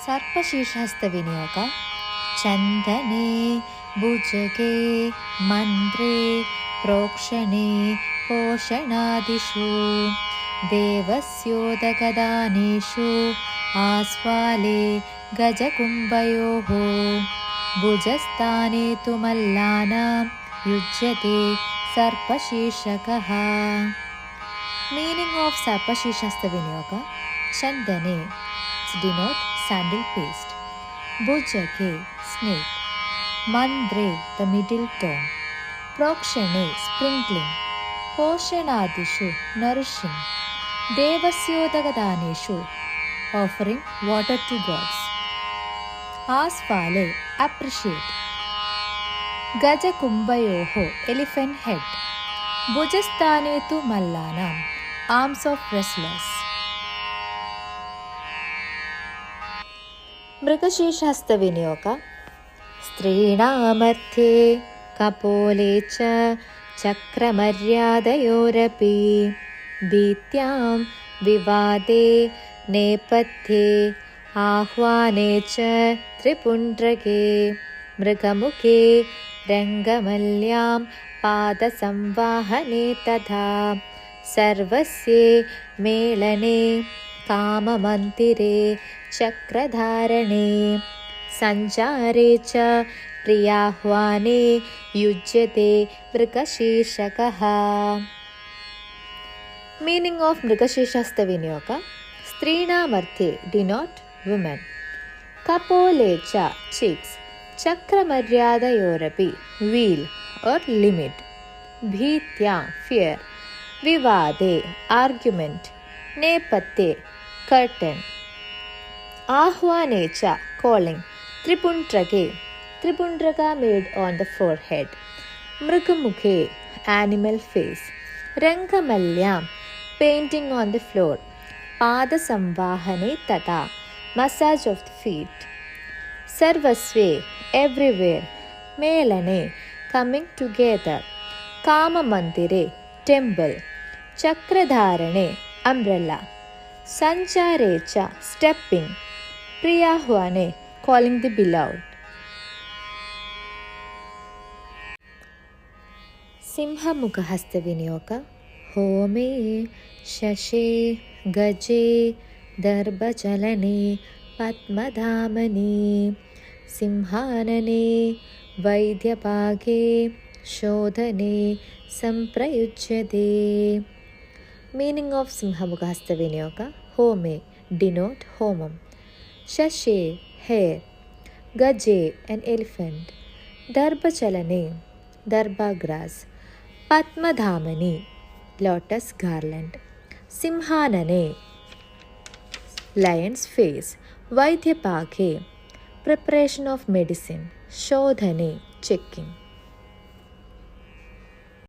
സർപ്പശീർഷഹസ്തവിനിയോഗ. ചന്ദനേ ഭുജഗേ മന്ത്രേ പ്രോക്ഷണേ പോഷണാദിഷു ദേവസ്യോദകദാനേഷു ആസ്വാലേ ഗജകുംഭയോഃ ഭുജസ്ഥാനേ തു മല്ലാനാം യുജ്യതേ സർപ്പശീർഷകഃ. Meaning of Sarpashirshhasta Chandane, denote sandal paste. Bhujake, snake. Mandre, the middle tone. Prokshane, sprinkling. Poshanadishu, nourishing. Devasyodagadaneshu, offering water to gods. Asvale, appreciate. Gaja Kumbhayoho, elephant head. Bhujasthane tu Mallanam, arms of wrestlers. Mrigashirshhasta Viniyoga. Streenamarthe kapole cha chakramaryadayorapi bhityam vivade nepathe ahwane cha tripundrage mrigamukhe rangamalyam പാദസംവാഹനേ തഥാ സർവസ്യേ മേളനേ കാമമന്ദിരേ ചക്രധാരണേ സഞ്ചാരേ ച പ്രിയാഹ്വാനേ യുജ്യതേ മൃഗശീർഷകഃ. Meaning of മൃഗശീർഷഹസ്ത വിനിയോഗ. സ്ത്രീണാമർത്ഥ്യേ denote women. കപോലേ ച cheeks. ചക്രമര്യാദയോരപി wheel or limit. Bhitya, fear. Vivade, argument. Nepathe, curtain. Ahvanecha, calling. Tripundrage, Tripundraga made on the forehead. Mrigamukhe, animal face. Rangamalyam, painting on the floor. Pada Samvahane Tata, massage of the feet. Sarvasve, everywhere. Melane, coming together. Kama Mandire, temple. Chakradharane, umbrella. Sancharecha, stepping. Priyahvane, calling the beloved. Simhamukahasta Viniyoga. Home, Shashe, Gaje, Darbachalane, Padmadhamane, Simhanane, വൈദ്യപാകേ ശോധനേ സംപ്രയുജ്യതേ. Meaning of സിംഹമുഖഹസ്ത വിനിയോഗ. ഹോമേ denote ഹോമം. ശശേ hare. ഗജേ an elephant. ദർഭചലനേ ദർഭ ഗ്രാസ്. പത്മധാമനി ലോട്ടസ് ഗാർലൻഡ്. സിംഹാനനേ lion's face. വൈദ്യപാകേ preparation of medicine. Shodhane, checking.